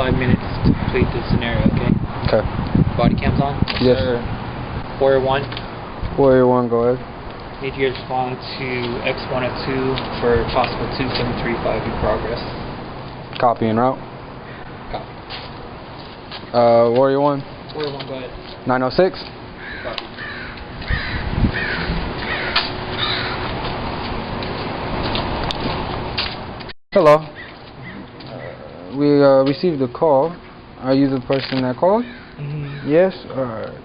5 minutes to complete the scenario, okay? Okay. Body cam's on? Yes. Warrior 1. Warrior 1, go ahead. Need you to respond to X102 for possible 2735 in progress. Copy en route. Copy. Warrior 1. Warrior 1, go ahead. 906. Copy. Hello. We received a call. Are you the person that called? Mm-hmm. Yes? Alright.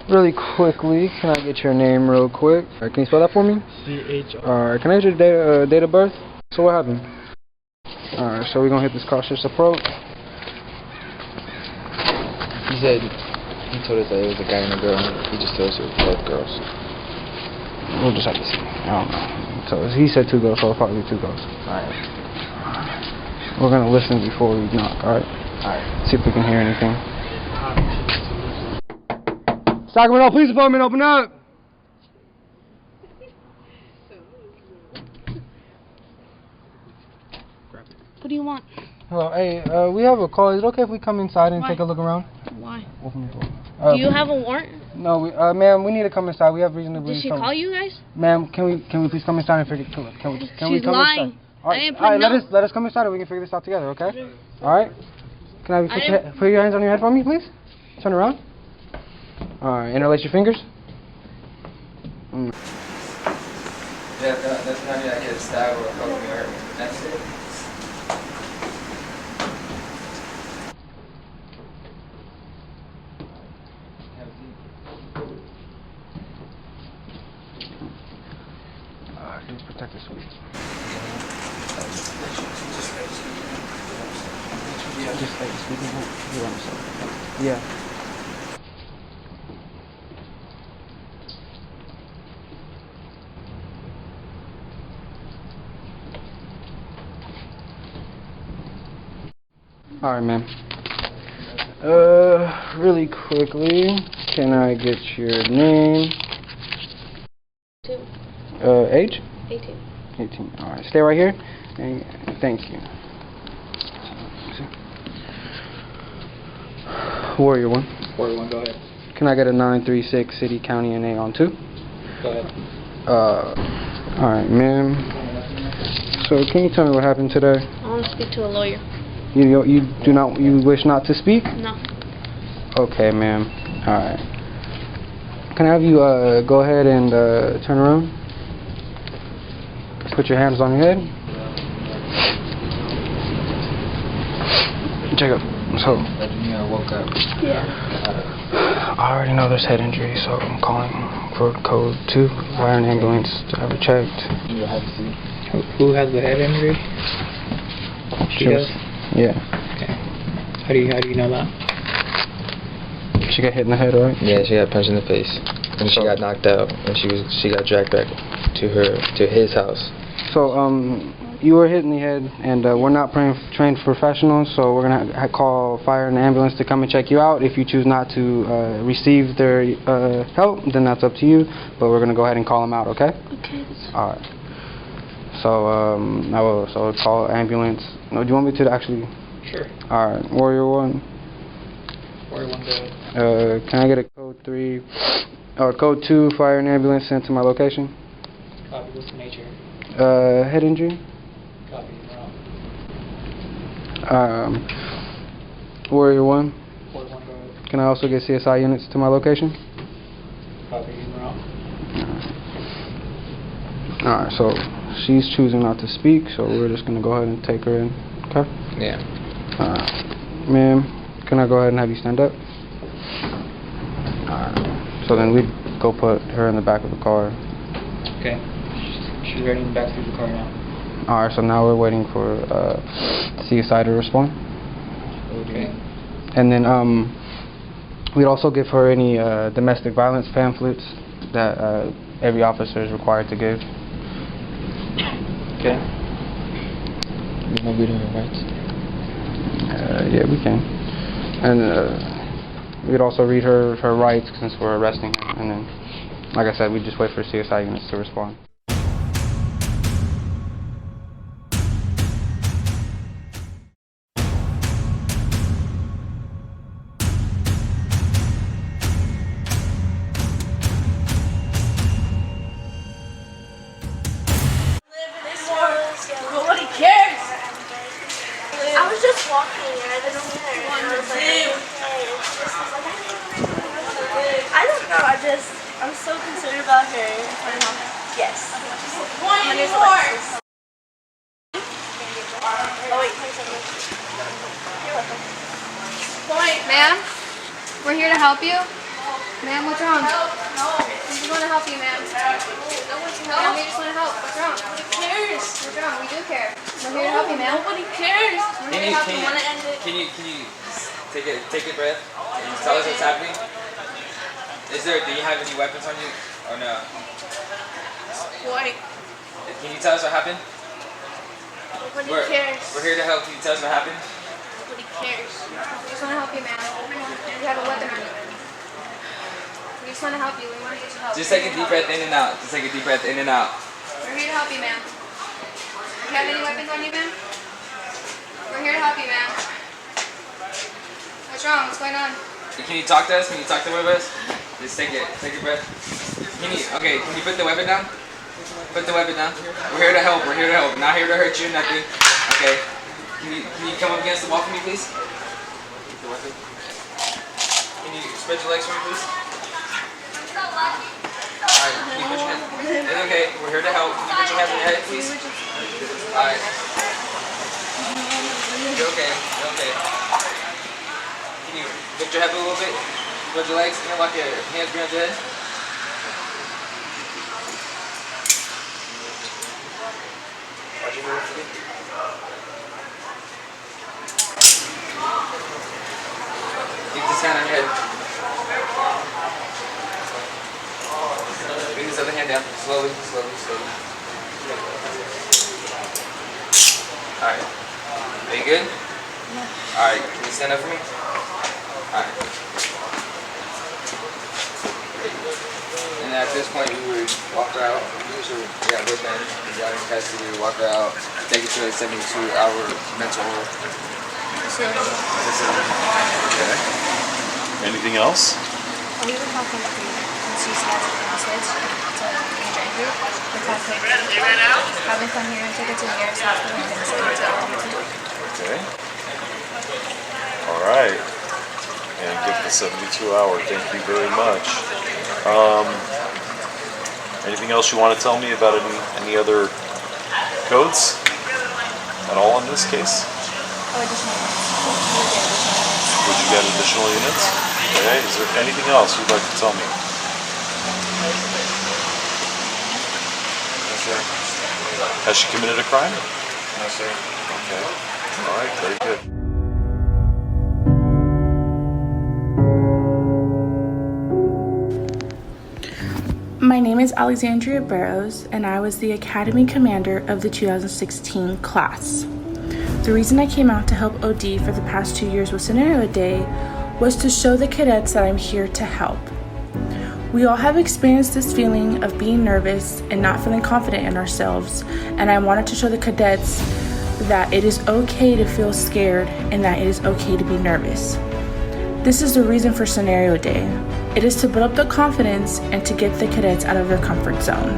Really quickly, can I get your name real quick? Can you spell that for me? C-H-O. Alright, can I get your date of birth? So what happened? Alright, so we're gonna hit this cautious approach. He said, he told us that it was a guy and a girl. He just told us it was both girls. We'll just have to see. I don't know. So he said 2 girls, so it'll probably be 2 girls. Alright. We're gonna listen before we knock, alright? Alright. See if we can hear anything. Sacramento Police Department, open up! What do you want? Hello, hey, we have a call. Is it okay if we come inside and Why? take a look around? Why? Open the door. Do you have a warrant? No, ma'am, we need to come inside. We have reason to believe. Did she call you guys? Ma'am, can we please come inside and figure? Can we She's come lying. inside? All right, I ain't all right, putting let us come inside and we can figure this out together, okay? All right. Can I put your hands on your head for me, please? Turn around. All right, interlace your fingers. Yeah, that's not me. I get stabbed or poke me or hurt me. That's it. Do protect the suite. Just like speaking. Yeah. All right, ma'am. Really quickly, can I get your name? 2. Age? 18. 18. All right, stay right here. And thank you. Warrior 1. Warrior 1, go ahead. Can I get a 936 City, County, NA on 2? Go ahead. All right, ma'am. So, can you tell me what happened today? I want to speak to a lawyer. You wish not to speak? No. Okay, ma'am. All right. Can I have you go ahead and turn around? Put your hands on your head. Jacob, so I woke up. Yeah. I already know there's head injury, so I'm calling for code 2, fire an ambulance to have it checked. You have to see. Who has the head injury? She does? Yeah. Okay. How do you know that? She got hit in the head, right? Yeah, she got punched in the face, and she got knocked out, and she got dragged back to his house. So you were hit in the head, and we're not trained professionals, so we're gonna call fire and ambulance to come and check you out. If you choose not to receive their help, then that's up to you. But we're gonna go ahead and call them out, okay? Okay. All right. So I will call ambulance. No, do you want me to actually? Sure. All right, Warrior 1. Warrior 1, go ahead. Can I get a code 3 or code 2 fire and ambulance sent to my location? Copy. What's the nature? Head injury. Copy. Warrior 1. Warrior 1, go ahead. Can I also get CSI units to my location? Copy. Alright, so she's choosing not to speak, so we're just gonna go ahead and take her in. Okay? Yeah. Ma'am, can I go ahead and have you stand up? Alright. So then we'd go put her in the back of the car. Okay. She's ready in the back through the car now. Alright, so now we're waiting for CSI to respond. Okay. And then we'd also give her any domestic violence pamphlets that every officer is required to give. Okay. You want to read her rights? Yeah, we can. And we'd also read her rights since we're arresting her. And then, like I said, we'd just wait for CSI units to respond. so concerned about her. Yes. One more. Oh wait, you're welcome. Point. Ma'am, we're here to help you. Ma'am, what's wrong? No. We just want to help you, ma'am. Ma'am, we just want to help. What's wrong? Nobody cares. What's wrong? We do care. We're here to help you, ma'am. Nobody cares. We're here to help you. Want to end it? Can you take a breath and tell us what's happening? Do you have any weapons on you or no? Boy, Can you tell us what happened? nobody We're cares. here to help. Can you tell us what happened? Nobody cares. We just want to help you, ma'am. We have a weapon on you. We just want to help you. We want to get you help. Just take a deep breath in and out. Just take a deep breath in and out. We're here to help you, ma'am. Do you have any weapons on you, ma'am? We're here to help you, ma'am. What's wrong? What's going on? Can you talk to us? Can you talk to one of us? Just take a breath. Can you put the weapon down? Put the weapon down. We're here to help. We're here to help. Not here to hurt you. Nothing. Okay. Can you come up against the wall for me, please? The weapon. Can you spread your legs for me, please? Alright. Can you put your hands? It's okay. We're here to help. Can you put your hands on your head, please? Alright. You're okay. You're okay. Can you lift your head a little bit? Spread your legs. Lock your hands behind your head. Watch your move for me. Keep this hand on your head. Bring this other hand down. Slowly, slowly, slowly. Alright. Are you good? Alright, can you stand up for me? Alright. And at this point, we would walk her out. Usually, we got wristband, we got in custody, we walk her out, take her to a 72-hour mental facility. Okay. Anything else? We were talking to and she has a message to Major Andrew. The have them come here and take her to the nearest hospital and then send her to LMT. Okay. All right. And give the 72-hour. Thank you very much. Anything else you want to tell me about any other codes at all in this case? Oh, additional units. Would you get additional units? Okay. Is there anything else you'd like to tell me? No, sir. Has she committed a crime? No, sir. Okay. All right. Very good. My name is Alexandria Barrows, and I was the Academy Commander of the 2016 class. The reason I came out to help OD for the past 2 years with Scenario Day was to show the cadets that I'm here to help. We all have experienced this feeling of being nervous and not feeling confident in ourselves, and I wanted to show the cadets that it is okay to feel scared and that it is okay to be nervous. This is the reason for Scenario Day. It is to build up the confidence and to get the cadets out of their comfort zone.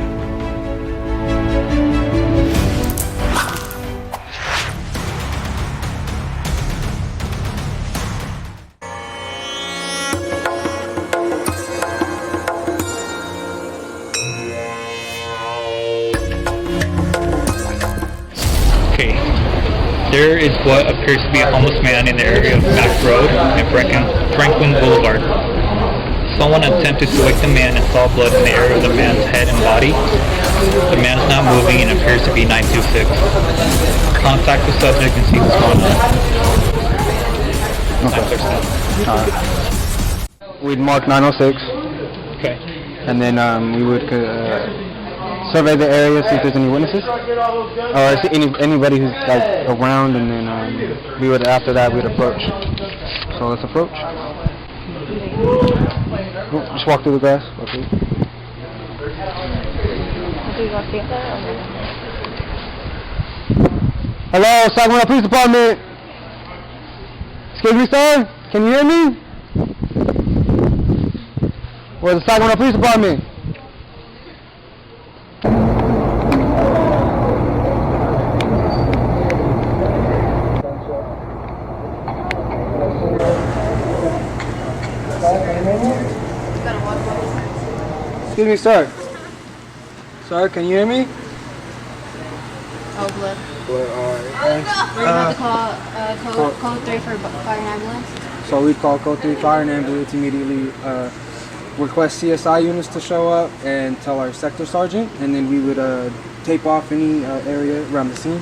Okay, there is what appears to be a homeless man in the area of Mac Road and Franklin Boulevard. Someone attempted to wake the man and saw blood in the area of the man's head and body. The man is not moving and appears to be 926. Contact the subject and see what's going on. Okay. We'd mark 906, Okay. and then we would survey the area, see if there's any witnesses, or see anybody who's like around, and then we would, after that, we'd approach. So let's approach. Just walk through the grass. Walk through. Hello, Sacramento Police Department. Excuse me, sir. Can you hear me? Where's the Sacramento Police Department? Excuse me, sir. Sir, can you hear me? Oh, blood. Well, alright. We're about to call code 3 for fire and ambulance. So we'd call code 3 fire and ambulance immediately. Request CSI units to show up and tell our sector sergeant, and then we would tape off any area around the scene.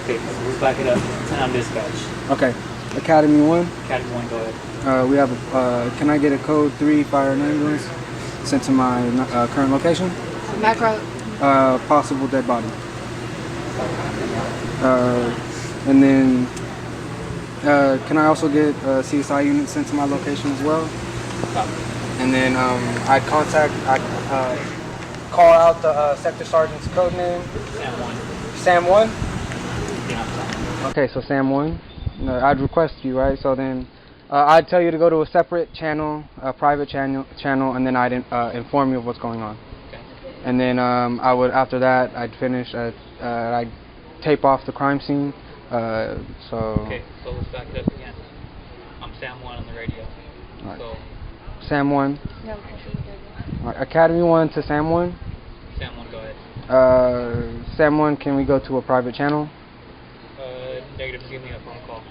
Okay, we'll back it up. 10 on dispatch. Okay. Academy 1. Academy 1, go ahead. We have can I get a code 3 fire and ambulance sent to my current location? Macro. Possible dead body. And then can I also get a CSI unit sent to my location as well? And then I'd call out the sector sergeant's code name. Sam 1. Sam 1? Yeah. Okay, so Sam 1. I'd request you, right? So then I'd tell you to go to a separate channel, a private channel, and then I'd inform you of what's going on. Okay. And then I would, after that, I'd finish, I'd tape off the crime scene. Okay, so let's back it up again. I'm Sam 1 on the radio. Right. So Sam 1. Yeah, Right, Academy 1 to Sam 1. Sam 1, go ahead. Sam 1, can we go to a private channel? Negative, give me a phone call.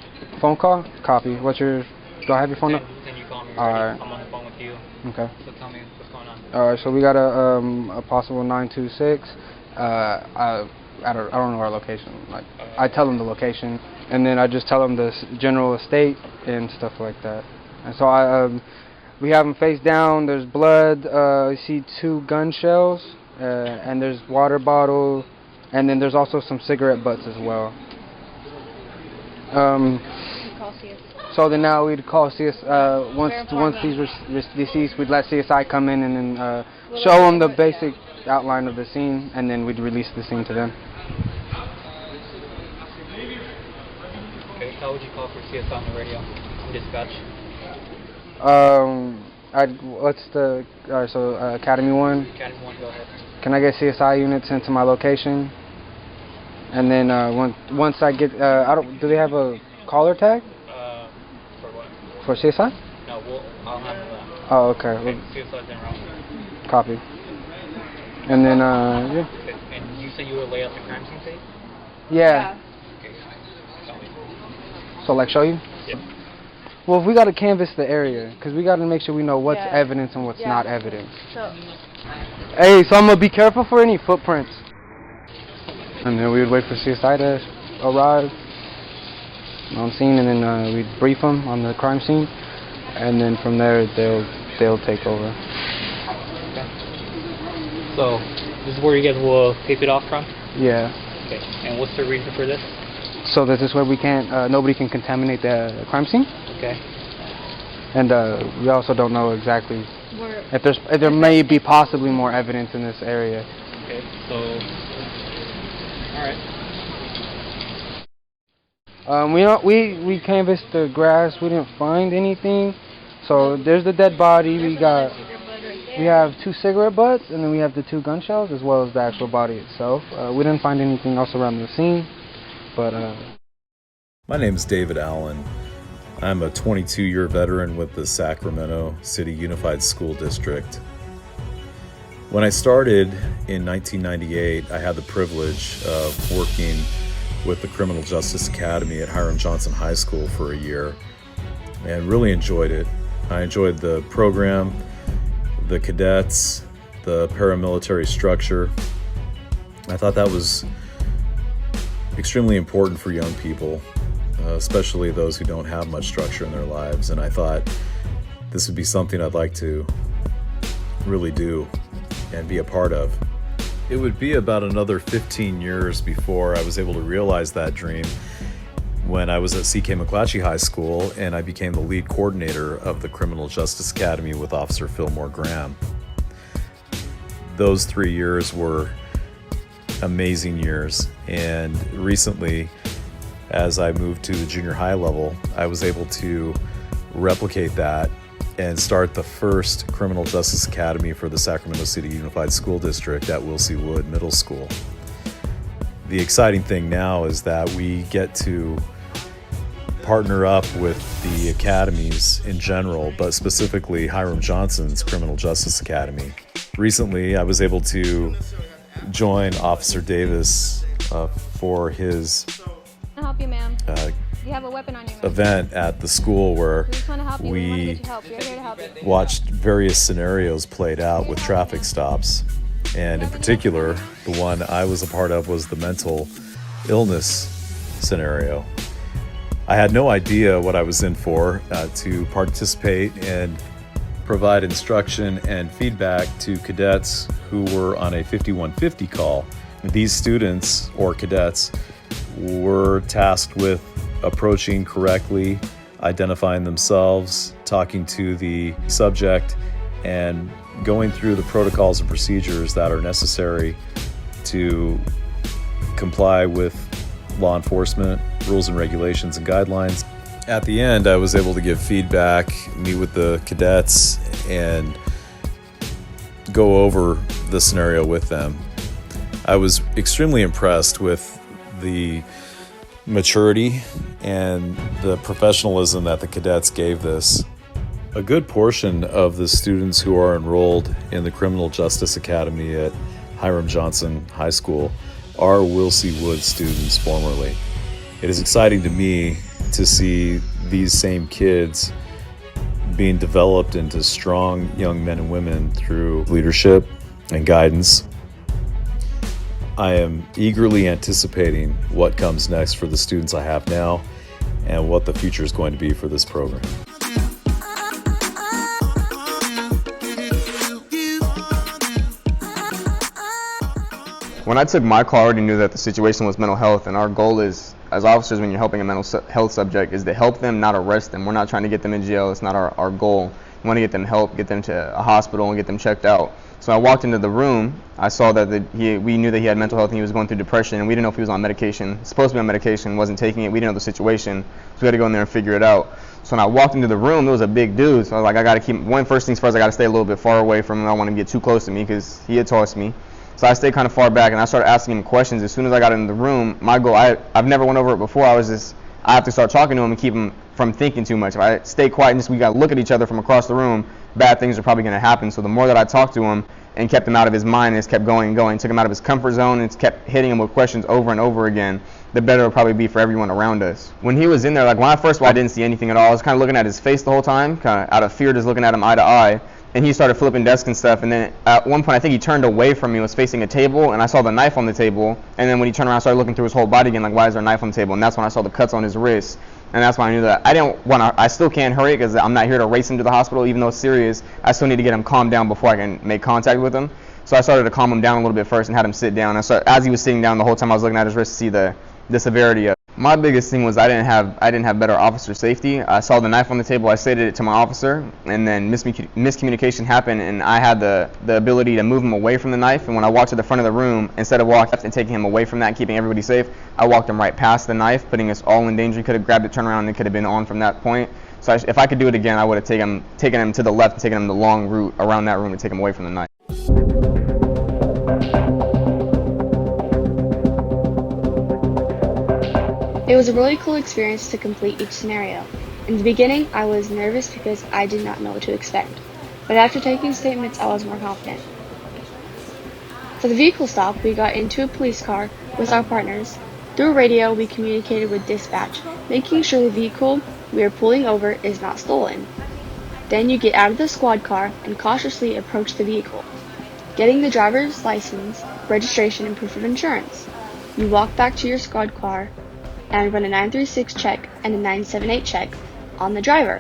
Phone call? Copy. What's your, do I have your phone number? Then you call me. Alright. I'm on the phone with you. Okay. So tell me what's going on. Alright, so we got a possible 926. I don't know our location. Like, I tell them the location, and then I just tell them the general estate and stuff like that. And so we have them face down. There's blood. You see 2 gun shells, and there's water bottle, and then there's also some cigarette butts as well. So then now we'd call CSI once these were deceased, we'd let CSI come in and then show them the basic outline of the scene, and then we'd release the scene to them. Okay, how would you call for CSI on the radio? Dispatch. What's the Academy 1. Academy 1, go ahead. Can I get CSI units sent to my location? And then once I get, do they have a caller tag? For what? For CSI? No, I'll handle that. Oh, okay. Okay, CSI's en route. Copy. And then, yeah. Okay. And you say you would lay out the crime scene tape? Yeah. Okay. Tell me. So, like, show you? Yeah. Well, if we got to canvass the area, because we got to make sure we know what's Yeah. evidence and what's not evidence. So, Hey, so I'm going to be careful for any footprints. And then we would wait for CSI to arrive on scene, and then we'd brief them on the crime scene, and then from there they'll take over. Okay. So this is where you guys will tape it off from? Yeah. Okay. And what's the reason for this? So that this way we can't, nobody can contaminate the crime scene. Okay. And we also don't know exactly we're if there may be possibly more evidence in this area. Okay. So. All right. We canvassed the grass. We didn't find anything. So there's the dead body. We have 2 cigarette butts, and then we have the 2 gun shells, as well as the actual body itself. We didn't find anything else around the scene, but. My name is David Allen. I'm a 22-year veteran with the Sacramento City Unified School District. When I started in 1998, I had the privilege of working with the Criminal Justice Academy at Hiram Johnson High School for a year and really enjoyed it. I enjoyed the program, the cadets, the paramilitary structure. I thought that was extremely important for young people, especially those who don't have much structure in their lives, and I thought this would be something I'd like to really do and be a part of. It would be about another 15 years before I was able to realize that dream when I was at C.K. McClatchy High School and I became the lead coordinator of the Criminal Justice Academy with Officer Fillmore Graham. Those 3 years were amazing years, and recently, as I moved to the junior high level, I was able to replicate that and start the first Criminal Justice Academy for the Sacramento City Unified School District at Wilsey Wood Middle School. The exciting thing now is that we get to partner up with the academies in general, but specifically Hiram Johnson's Criminal Justice Academy. Recently, I was able to join Officer Davis for his Can I help you, ma'am? You have a weapon on you, ma'am. event at the school where We just want to help you. We want to we get you help. We're here to help you. watched various scenarios played out with traffic stops. And in particular, the one I was a part of was the mental illness scenario. I had no idea what I was in for to participate and provide instruction and feedback to cadets who were on a 5150 call. These students or cadets were tasked with approaching correctly, identifying themselves, talking to the subject, and going through the protocols and procedures that are necessary to comply with law enforcement rules and regulations and guidelines. At the end, I was able to give feedback, meet with the cadets, and go over the scenario with them. I was extremely impressed with the maturity and the professionalism that the cadets gave this. A good portion of the students who are enrolled in the Criminal Justice Academy at Hiram Johnson High School are Wilsey Wood students formerly. It is exciting to me to see these same kids being developed into strong young men and women through leadership and guidance. I am eagerly anticipating what comes next for the students I have now and what the future is going to be for this program. When I took my call, I already knew that the situation was mental health, and our goal is, as officers, when you're helping a mental health subject, is to help them, not arrest them. We're not trying to get them in jail. It's not our goal. We want to get them help, get them to a hospital, and get them checked out. So I walked into the room. I saw that we knew that he had mental health and he was going through depression, and we didn't know if he was on medication. Supposed to be on medication, wasn't taking it. We didn't know the situation, so we had to go in there and figure it out. So when I walked into the room, there was a big dude. So I was like, I got to keep, first things first, I got to stay a little bit far away from him. I don't want him to get too close to me because he had tossed me. So I stayed kind of far back, and I started asking him questions. As soon as I got in the room, my goal, I've never went over it before. I have to start talking to him and keep him from thinking too much. If I stay quiet and we got to look at each other from across the room, bad things are probably going to happen. So the more that I talked to him and kept him out of his mind and just kept going and going, took him out of his comfort zone and kept hitting him with questions over and over again, the better it would probably be for everyone around us. When he was in there, like when I first walked, I didn't see anything at all. I was kind of looking at his face the whole time, kind of out of fear, just looking at him eye to eye. And he started flipping desks and stuff, and then at one point I think he turned away from me, was facing a table, and I saw the knife on the table, and then when he turned around I started looking through his whole body again, like why is there a knife on the table, and that's when I saw the cuts on his wrist, and that's when I knew that I still can't hurry because I'm not here to race him to the hospital, even though it's serious. I still need to get him calmed down before I can make contact with him. So I started to calm him down a little bit first and had him sit down. As he was sitting down, the whole time I was looking at his wrist to see the severity of it. My biggest thing was I didn't have better officer safety. I saw the knife on the table, I stated it to my officer, and then miscommunication happened, and I had the ability to move him away from the knife. And when I walked to the front of the room, instead of walking and taking him away from that, keeping everybody safe, I walked him right past the knife, putting us all in danger. He could have grabbed it, turned around, and it could have been on from that point. So if I could do it again, I would have taken him to the left and taken him the long route around that room to take him away from the knife. It was a really cool experience to complete each scenario. In the beginning, I was nervous because I did not know what to expect, but after taking statements, I was more confident. For the vehicle stop, we got into a police car with our partners. Through radio, we communicated with dispatch, making sure the vehicle we are pulling over is not stolen. Then you get out of the squad car and cautiously approach the vehicle, getting the driver's license, registration, and proof of insurance. You walk back to your squad car and run a 936 check and a 978 check on the driver.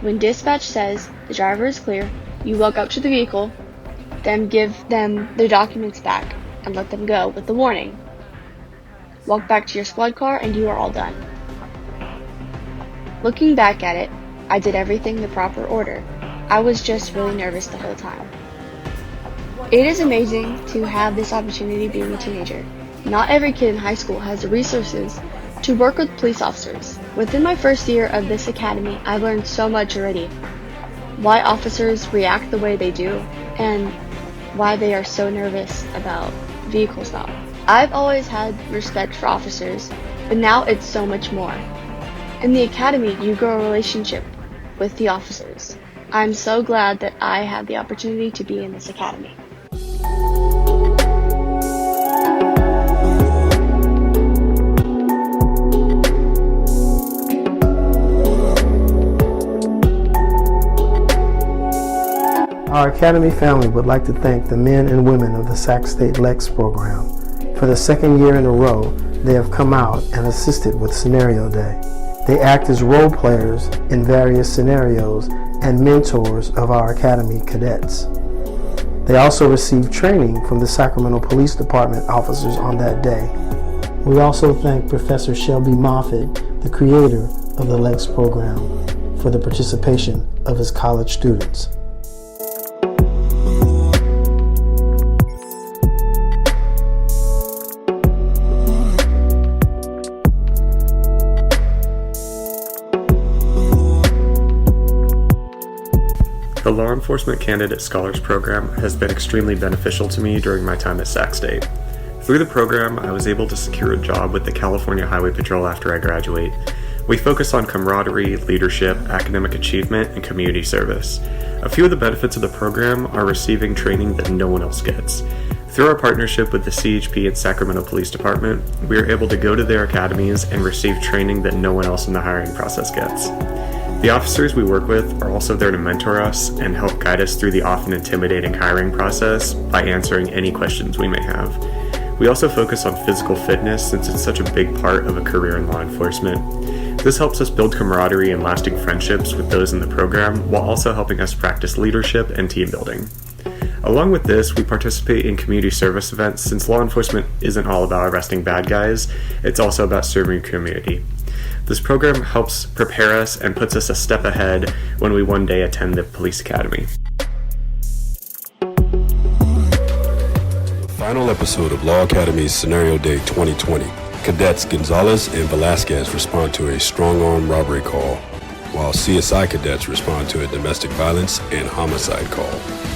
When dispatch says the driver is clear, you walk up to the vehicle, then give them their documents back and let them go with the warning. Walk back to your squad car and you are all done. Looking back at it, I did everything the proper order. I was just really nervous the whole time. It is amazing to have this opportunity being a teenager. Not every kid in high school has the resources to work with police officers. Within my first year of this academy, I've learned so much already. Why officers react the way they do, and why they are so nervous about vehicle stop. I've always had respect for officers, but now it's so much more. In the academy, you grow a relationship with the officers. I'm so glad that I had the opportunity to be in this academy. Our Academy family would like to thank the men and women of the Sac State LEX program. For the second year in a row, they have come out and assisted with Scenario Day. They act as role players in various scenarios and mentors of our Academy cadets. They also receive training from the Sacramento Police Department officers on that day. We also thank Professor Shelby Moffitt, the creator of the LEX program, for the participation of his college students. The Law Enforcement Candidate Scholars Program has been extremely beneficial to me during my time at Sac State. Through the program, I was able to secure a job with the California Highway Patrol after I graduate. We focus on camaraderie, leadership, academic achievement, and community service. A few of the benefits of the program are receiving training that no one else gets. Through our partnership with the CHP and Sacramento Police Department, we are able to go to their academies and receive training that no one else in the hiring process gets. The officers we work with are also there to mentor us and help guide us through the often intimidating hiring process by answering any questions we may have. We also focus on physical fitness since it's such a big part of a career in law enforcement. This helps us build camaraderie and lasting friendships with those in the program while also helping us practice leadership and team building. Along with this, we participate in community service events since law enforcement isn't all about arresting bad guys, it's also about serving your community. This program helps prepare us and puts us a step ahead when we one day attend the police academy. Final episode of Law Academy's Scenario Day 2020. Cadets Gonzalez and Velasquez respond to a strong-arm robbery call, while CSI cadets respond to a domestic violence and homicide call.